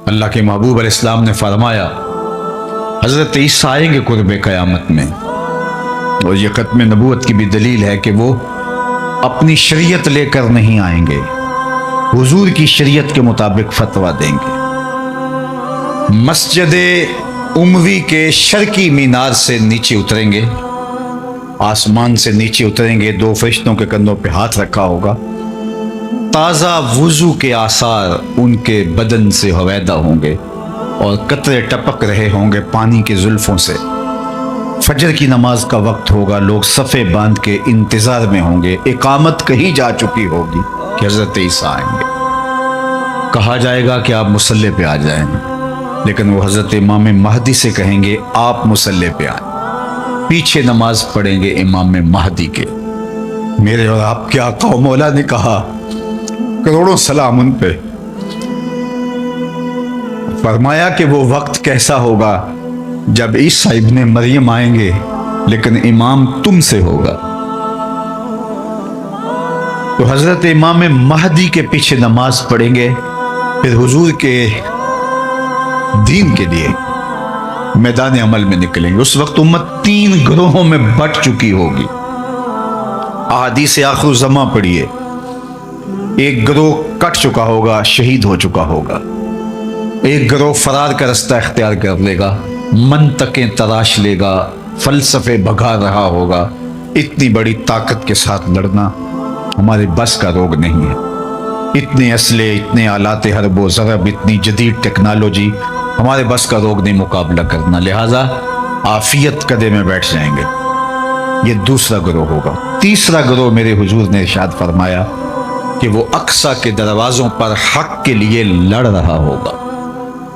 اللہ کے محبوب علیہ السلام نے فرمایا حضرت عیسیٰ آئیں گے قرب قیامت میں، اور یہ ختم نبوت کی بھی دلیل ہے کہ وہ اپنی شریعت لے کر نہیں آئیں گے، حضور کی شریعت کے مطابق فتویٰ دیں گے۔ مسجد اموی کے شرقی مینار سے نیچے اتریں گے، آسمان سے نیچے اتریں گے، دو فرشتوں کے کندھوں پہ ہاتھ رکھا ہوگا، تازہ وضو کے آثار ان کے بدن سے ہویدا ہوں گے اور قطرے ٹپک رہے ہوں گے پانی کے زلفوں سے۔ فجر کی نماز کا وقت ہوگا، لوگ صفے باندھ کے انتظار میں ہوں گے، اقامت کہی جا چکی ہوگی کہ حضرت عیسیٰ آئیں گے۔ کہا جائے گا کہ آپ مصلی پہ آ جائیں، لیکن وہ حضرت امام مہدی سے کہیں گے آپ مصلی پہ آئیں، پیچھے نماز پڑھیں گے امام مہدی کے۔ میرے اور آپ کے آقا و مولا نے کہا، کروڑوں سلام ان پہ، فرمایا کہ وہ وقت کیسا ہوگا جب عیسیٰ ابن مریم آئیں گے لیکن امام تم سے ہوگا۔ تو حضرت امام مہدی کے پیچھے نماز پڑھیں گے، پھر حضور کے دین کے لیے میدان عمل میں نکلیں گے۔ اس وقت امت 3 گروہوں میں بٹ چکی ہوگی۔ احادیث آخر الزماں پڑھیے، ایک گروہ کٹ چکا ہوگا، شہید ہو چکا ہوگا، ایک گروہ فرار کا رستہ اختیار کر لے گا، منطقیں تراش لے گا، فلسفے بھگا رہا ہوگا۔ اتنی بڑی طاقت کے ساتھ لڑنا ہمارے بس کا روگ نہیں ہے، اتنے اسلحے، اتنے آلات حرب و ضرب، اتنی جدید ٹیکنالوجی ہمارے بس کا روگ نہیں مقابلہ کرنا، لہٰذا عافیت قدے میں بیٹھ جائیں گے۔ یہ دوسرا گروہ ہوگا۔ تیسرا گروہ میرے حضور نے ارشاد فرمایا کہ وہ اقصی کے دروازوں پر حق کے لیے لڑ رہا ہوگا۔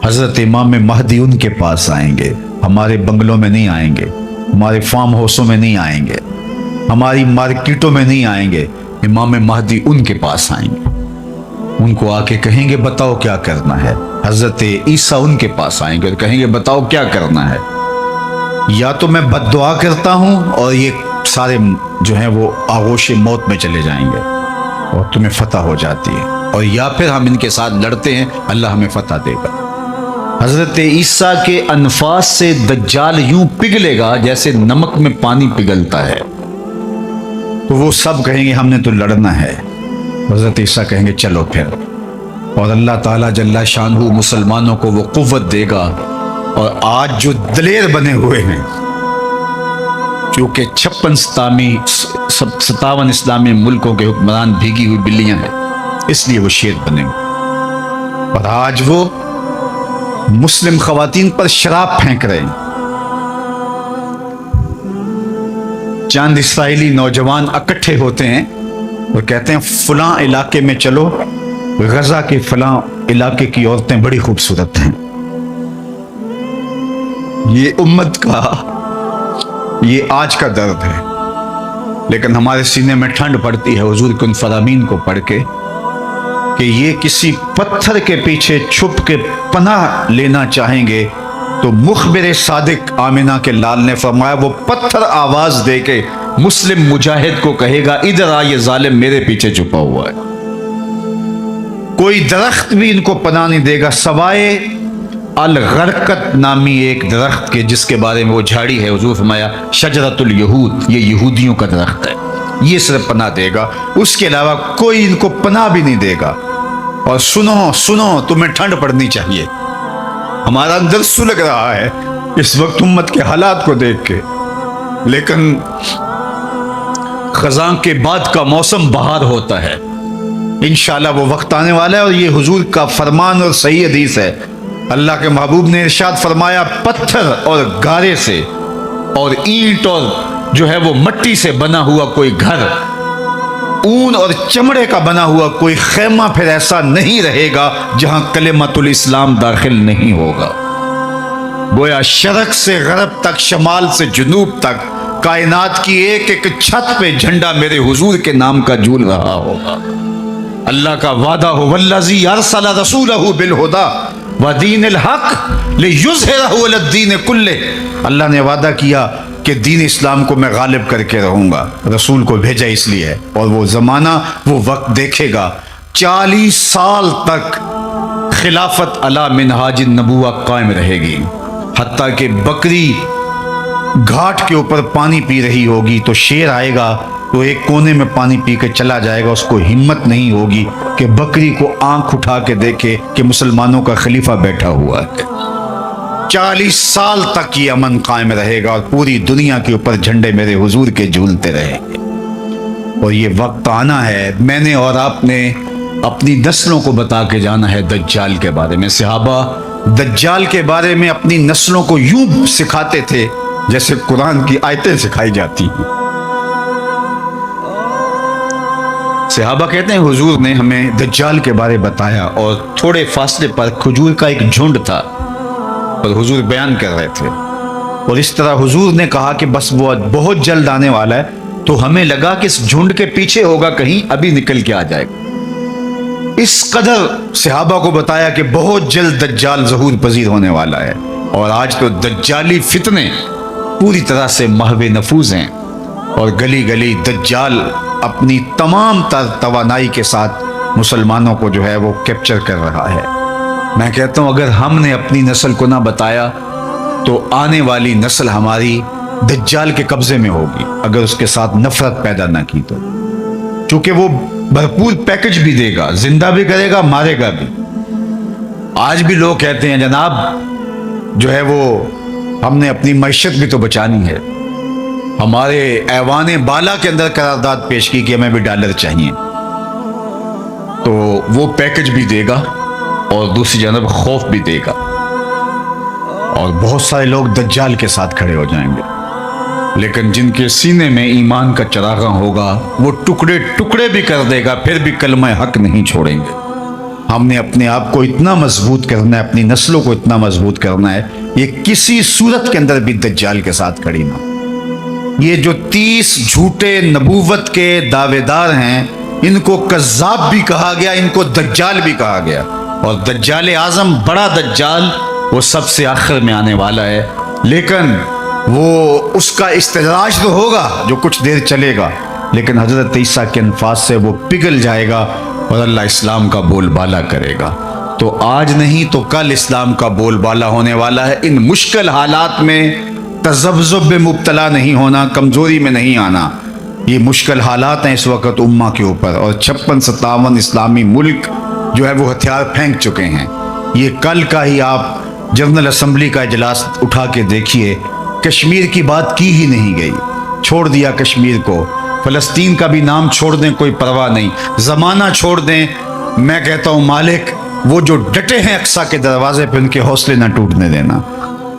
حضرت امام مہدی ان کے پاس آئیں گے، ہمارے بنگلوں میں نہیں آئیں گے، ہمارے فارم ہاؤسوں میں نہیں آئیں گے، ہماری مارکیٹوں میں نہیں آئیں گے، امام مہدی ان کے پاس آئیں گے، ان کو آ کے کہیں گے بتاؤ کیا کرنا ہے۔ حضرت عیسیٰ ان کے پاس آئیں گے اور کہیں گے بتاؤ کیا کرنا ہے، یا تو میں بد دعا کرتا ہوں اور یہ سارے جو ہیں وہ آغوش موت میں چلے جائیں گے اور تمہیں فتح ہو جاتی ہے، اور یا پھر ہم ان کے ساتھ لڑتے ہیں، اللہ ہمیں فتح دے گا۔ حضرت عیسیٰ کے انفاس سے دجال یوں پگھلے گا جیسے نمک میں پانی پگھلتا ہے، تو وہ سب کہیں گے ہم نے تو لڑنا ہے۔ حضرت عیسیٰ کہیں گے چلو پھر، اور اللہ تعالیٰ جل شانہ مسلمانوں کو وہ قوت دے گا، اور آج جو دلیر بنے ہوئے ہیں، کیونکہ 57 اسلامی ملکوں کے حکمران بھیگی ہوئی بلیاں ہیں، اس لیے وہ شیر بنے ہوئے، اور آج وہ مسلم خواتین پر شراب پھینک رہے ہیں۔ چند اسرائیلی نوجوان اکٹھے ہوتے ہیں اور کہتے ہیں فلاں علاقے میں چلو، غزہ کے فلاں علاقے کی عورتیں بڑی خوبصورت ہیں۔ یہ امت کا یہ آج کا درد ہے، لیکن ہمارے سینے میں ٹھنڈ پڑتی ہے حضور کے ان فرامین کو پڑھ کے کہ یہ کسی پتھر کے پیچھے چھپ کے پناہ لینا چاہیں گے تو مخبر صادق آمنہ کے لال نے فرمایا وہ پتھر آواز دے کے مسلم مجاہد کو کہے گا ادھر آ، یہ ظالم میرے پیچھے چھپا ہوا ہے۔ کوئی درخت بھی ان کو پناہ نہیں دے گا سوائے الغرقت نامی ایک درخت کے، جس کے بارے میں وہ جھاڑی ہے، حضور فرمایا شجرۃ الیہود، یہ یہودیوں کا درخت ہے، یہ صرف پناہ دے گا، اس کے علاوہ کوئی ان کو پناہ بھی نہیں دے گا۔ اور سنو تمہیں ٹھنڈ پڑنی چاہیے، ہمارا اندر سلگ رہا ہے اس وقت امت کے حالات کو دیکھ کے، لیکن خزاں کے بعد کا موسم بہار ہوتا ہے، انشاءاللہ وہ وقت آنے والا ہے، اور یہ حضور کا فرمان اور صحیح حدیث ہے۔ اللہ کے محبوب نے ارشاد فرمایا پتھر اور گارے سے اور اینٹ اور جو ہے وہ مٹی سے بنا ہوا کوئی گھر، اون اور چمڑے کا بنا ہوا کوئی خیمہ پھر ایسا نہیں رہے گا جہاں کلمۃ الاسلام داخل نہیں ہوگا۔ گویا شرق سے غرب تک، شمال سے جنوب تک، کائنات کی ایک ایک چھت پہ جھنڈا میرے حضور کے نام کا جھول رہا ہوگا۔ اللہ کا وعدہ ہو والذی ارسل رسولہ بالہدی ودین الحق لیظہرہ علی الدین کلہ، اللہ نے وعدہ کیا کہ دین اسلام کو میں غالب کر کے رہوں گا، رسول کو بھیجا اس لیے، اور وہ زمانہ وہ وقت دیکھے گا 40 سال تک خلافت علی منہاج النبوہ قائم رہے گی، حتیٰ کہ بکری گھاٹ کے اوپر پانی پی رہی ہوگی تو شیر آئے گا تو ایک کونے میں پانی پی کے چلا جائے گا، اس کو ہمت نہیں ہوگی کہ بکری کو آنکھ اٹھا کے دیکھے کہ مسلمانوں کا خلیفہ بیٹھا ہوا ہے۔ 40 سال تک یہ امن قائم رہے گا اور پوری دنیا کے اوپر جھنڈے میرے حضور کے جھولتے رہیں گے۔ اور یہ وقت آنا ہے، میں نے اور آپ نے اپنی نسلوں کو بتا کے جانا ہے دجال کے بارے میں۔ صحابہ دجال کے بارے میں اپنی نسلوں کو یوں سکھاتے تھے جیسے قرآن کی آیتیں سکھائی جاتی ہیں۔ صحابہ کہتے ہیں حضور نے ہمیں دجال کے بارے بتایا، اور تھوڑے فاصلے پر کھجور کا ایک جھنڈ تھا اور حضور بیان کر رہے تھے، اور اس طرح حضور نے کہا کہ بس وہ بہت جلد آنے والا ہے، تو ہمیں لگا کہ اس جھنڈ کے پیچھے ہوگا کہیں، ابھی نکل کے آ جائے گا۔ اس قدر صحابہ کو بتایا کہ بہت جلد دجال ظہور پذیر ہونے والا ہے، اور آج تو دجالی فتنے پوری طرح سے محو نفوذ ہیں، اور گلی گلی دجال اپنی تمام تر توانائی کے ساتھ مسلمانوں کو جو ہے وہ کیپچر کر رہا ہے۔ میں کہتا ہوں اگر ہم نے اپنی نسل کو نہ بتایا تو آنے والی نسل ہماری دجال کے قبضے میں ہوگی، اگر اس کے ساتھ نفرت پیدا نہ کی تو، چونکہ وہ بھرپور پیکج بھی دے گا، زندہ بھی کرے گا، مارے گا بھی۔ آج بھی لوگ کہتے ہیں جناب جو ہے وہ ہم نے اپنی معیشت بھی تو بچانی ہے، ہمارے ایوان بالا کے اندر قرارداد پیش کی کہ ہمیں بھی ڈالر چاہیے، تو وہ پیکج بھی دے گا اور دوسری جانب خوف بھی دے گا، اور بہت سارے لوگ دجال کے ساتھ کھڑے ہو جائیں گے، لیکن جن کے سینے میں ایمان کا چراغاں ہوگا وہ ٹکڑے ٹکڑے بھی کر دے گا، پھر بھی کلمہ حق نہیں چھوڑیں گے۔ ہم نے اپنے آپ کو اتنا مضبوط کرنا ہے، اپنی نسلوں کو اتنا مضبوط کرنا ہے، یہ کسی صورت کے اندر بھی دجال کے ساتھ کھڑی نہ۔ یہ جو 30 جھوٹے نبوت کے دعوے دار ہیں، ان کو کذاب بھی کہا گیا، ان کو دجال بھی کہا گیا، اور دجال اعظم بڑا دجال وہ سب سے آخر میں آنے والا ہے، لیکن وہ اس کا استدراج تو ہوگا جو کچھ دیر چلے گا، لیکن حضرت عیسیٰ کے انفاس سے وہ پگھل جائے گا اور اللہ اسلام کا بول بالا کرے گا۔ تو آج نہیں تو کل اسلام کا بول بالا ہونے والا ہے۔ ان مشکل حالات میں تذبذب میں مبتلا نہیں ہونا، کمزوری میں نہیں آنا۔ یہ مشکل حالات ہیں اس وقت امہ کے اوپر، اور 56-57 اسلامی ملک جو ہے وہ ہتھیار پھینک چکے ہیں۔ یہ کل کا ہی آپ جنرل اسمبلی کا اجلاس اٹھا کے دیکھیے، کشمیر کی بات کی ہی نہیں گئی، چھوڑ دیا کشمیر کو، فلسطین کا بھی نام چھوڑ دیں کوئی پرواہ نہیں، زمانہ چھوڑ دیں۔ میں کہتا ہوں مالک وہ جو ڈٹے ہیں اقصیٰ کے دروازے پہ، ان کے حوصلے نہ ٹوٹنے دینا،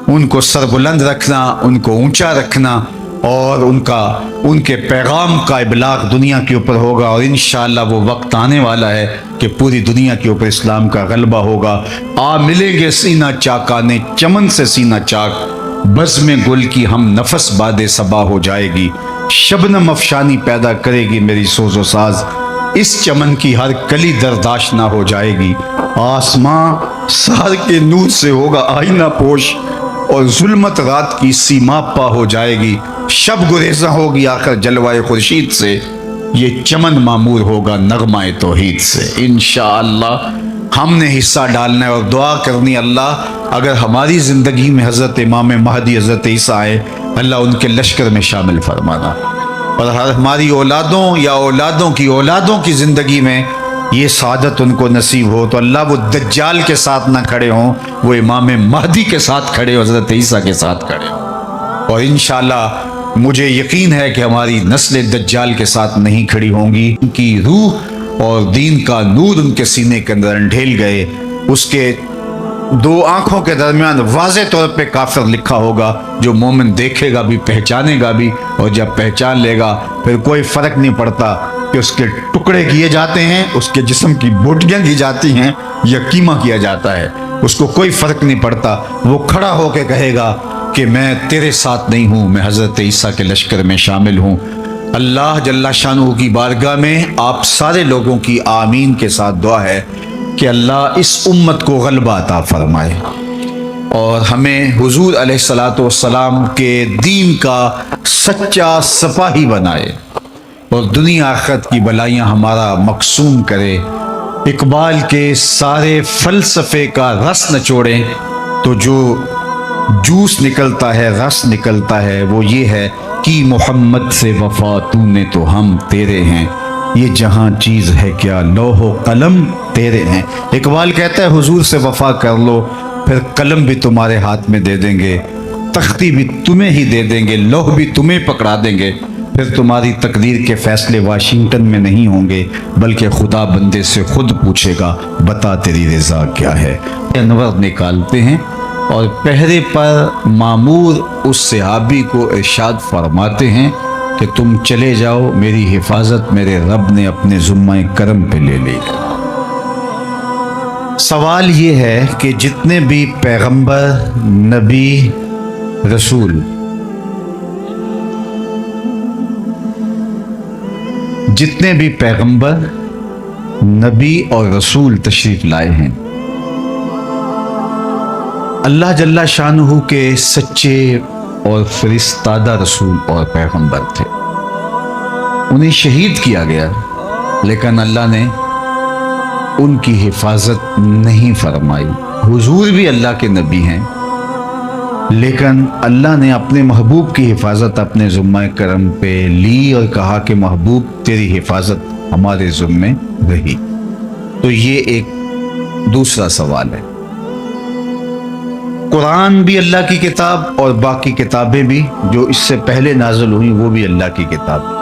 ان کو سر بلند رکھنا، ان کو اونچا رکھنا، اور ان کے پیغام کا ابلاغ دنیا کے اوپر ہوگا، اور انشاءاللہ وہ وقت آنے والا ہے کہ پوری دنیا کے اوپر اسلام کا غلبہ ہوگا۔ آ ملیں گے سینہ چاکانے چمن سے سینہ چاک، بزم گل کی ہم نفس باد صبا ہو جائے گی، شبنم افشانی پیدا کرے گی میری سوز و ساز، اس چمن کی ہر کلی درداش نہ ہو جائے گی، آسماں سحر کے نور سے ہوگا آئینہ پوش، اور ظلمت رات کی سیما پا ہو جائے گی، شب گریزاں ہوگی آخر جلوائے خورشید سے، یہ چمن معمور ہوگا نغمہ توحید سے۔ انشاءاللہ ہم نے حصہ ڈالنا ہے اور دعا کرنی، اللہ اگر ہماری زندگی میں حضرت امام مہدی حضرت عیسیٰ آئے، اللہ ان کے لشکر میں شامل فرمانا، اور ہماری اولادوں یا اولادوں کی زندگی میں یہ سعادت ان کو نصیب ہو، تو اللہ وہ دجال کے ساتھ نہ کھڑے ہوں، وہ امام مہدی کے ساتھ کھڑے ہوں، حضرت عیسیٰ کے ساتھ کھڑے ہوں۔ اور انشاءاللہ مجھے یقین ہے کہ ہماری نسل دجال کے ساتھ نہیں کھڑی ہوں گی، ان کی روح اور دین کا نور ان کے سینے کے اندر انڈھیل گئے، اس کے 2 آنکھوں کے درمیان واضح طور پہ کافر لکھا ہوگا، جو مومن دیکھے گا بھی پہچانے گا بھی، اور جب پہچان لے گا پھر کوئی فرق نہیں پڑتا کہ اس کے ٹکڑے کیے جاتے ہیں، اس کے جسم کی بوٹیاں کی جاتی ہیں یا قیمہ کیا جاتا ہے، اس کو کوئی فرق نہیں پڑتا، وہ کھڑا ہو کے کہے گا کہ میں تیرے ساتھ نہیں ہوں، میں حضرت عیسیٰ کے لشکر میں شامل ہوں۔ اللہ جل شانہ کی بارگاہ میں آپ سارے لوگوں کی آمین کے ساتھ دعا ہے کہ اللہ اس امت کو غلبہ عطا فرمائے، اور ہمیں حضور علیہ الصلوۃ والسلام کے دین کا سچا سپاہی بنائے، اور دنیا آخرت کی بلائیاں ہمارا مقسوم کرے، اقبال کے سارے فلسفے کا رس نچوڑیں تو جو جوس نکلتا ہے، رس نکلتا ہے، وہ یہ ہے کہ محمد سے وفا تو نے تو ہم تیرے ہیں، یہ جہاں چیز ہے کیا لوح و قلم تیرے ہیں۔ اقبال کہتا ہے حضور سے وفا کر لو، پھر قلم بھی تمہارے ہاتھ میں دے دیں گے، تختی بھی تمہیں ہی دے دیں گے، لوح بھی تمہیں پکڑا دیں گے، پھر تمہاری تقدیر کے فیصلے واشنگٹن میں نہیں ہوں گے، بلکہ خدا بندے سے خود پوچھے گا بتا تیری رضا کیا ہے۔ انور نکالتے ہیں اور پہرے پر مامور اس صحابی کو ارشاد فرماتے ہیں کہ تم چلے جاؤ، میری حفاظت میرے رب نے اپنے ذمہ کرم پہ لے لی۔ سوال یہ ہے کہ جتنے بھی پیغمبر، نبی، رسول جتنے بھی پیغمبر، نبی اور رسول تشریف لائے ہیں، اللہ جل شانہ کے سچے اور فرستادہ رسول اور پیغمبر تھے، انہیں شہید کیا گیا، لیکن اللہ نے ان کی حفاظت نہیں فرمائی۔ حضور بھی اللہ کے نبی ہیں، لیکن اللہ نے اپنے محبوب کی حفاظت اپنے ذمہ کرم پہ لی اور کہا کہ محبوب تیری حفاظت ہمارے ذمہ رہی۔ تو یہ ایک دوسرا سوال ہے۔ قرآن بھی اللہ کی کتاب اور باقی کتابیں بھی جو اس سے پہلے نازل ہوئی وہ بھی اللہ کی کتاب۔